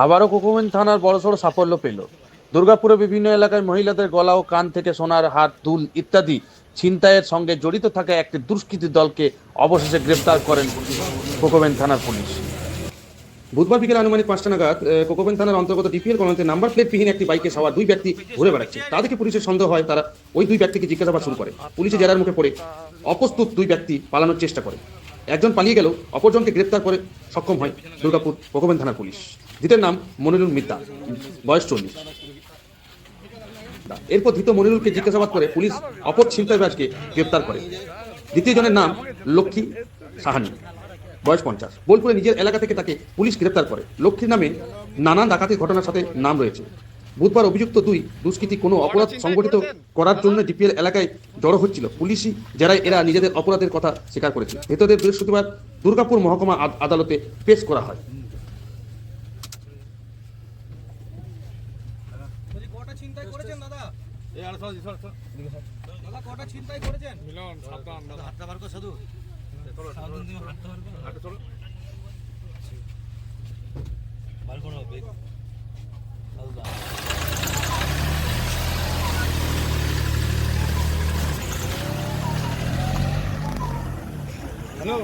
আবারও কোকোভেন থানার বড়সড় সাফল্য পেল। দুর্গাপুরে বিভিন্ন এলাকায় মহিলাদের গলা ও কান থেকে সোনার হার, দুল ইত্যাদি ছিনতাইয়ের সঙ্গে জড়িত থাকা একটি দুষ্কৃতী দলকে অবশেষে গ্রেফতার করেন কোকোভেন থানার পুলিশ। বুধবার বিকেল আনুমানিক 5টা নাগাদ কোকোভেন থানার অন্তর্গত ডিপিএল কলোনিতে নাম্বার প্লেটবিহীন একটি বাইকে সওয়ার দুই ব্যক্তি ঘুরে বেড়াচ্ছে। তা দেখে পুলিশের সন্দেহ হয়, তারা ওই দুই ব্যক্তিকে জিজ্ঞাসাবাদ শুরু করে। পুলিশের জেরার মুখে পড়ে অপ্রস্তুত দুই ব্যক্তি পালানোর চেষ্টা করে। একজন পালিয়ে গেলেও অপরজনকে গ্রেফতার করে সক্ষম হয় দুর্গাপুর কোকোভেন থানার পুলিশ। ধৃতের নাম মনিরুল মিত্তা, বয়স 40। এরপর ধৃত মনিরুলকে জিজ্ঞাসাবাদ করে পুলিশ অপর ছিনতাইবাজকে গ্রেফতার করে। দ্বিতীয় জনের নাম লক্ষ্মী সাহানি, বয়স 50। বোলপুরে নিজের এলাকা থেকে তাকে পুলিশ গ্রেপ্তার করে। লক্ষ্মীর নামে নানা ডাকাতির ঘটনার সাথে নাম রয়েছে। বুধবার অভিযুক্ত দুই দুষ্কৃতী কোনো অপরাধ সংগঠিত করার জন্য ডিপিএল এলাকায় জড়ো হচ্ছিল। পুলিশি যারাই এরা নিজেদের অপরাধের কথা স্বীকার করেছে। ধৃতদের বৃহস্পতিবার দুর্গাপুর মহকুমা আদালতে পেশ করা হয়। কটা ছিনতাই করেছেন দাদা? এই আর সর দাদা কটা ছিনতাই করেছেন? মিলন সাবধান দাদা, হাতটা বার কর সাধু। চলো সাবধান, তুমি হাতটা বার করো। হাতটা চলো বার করো বেগ দাদা। হ্যালো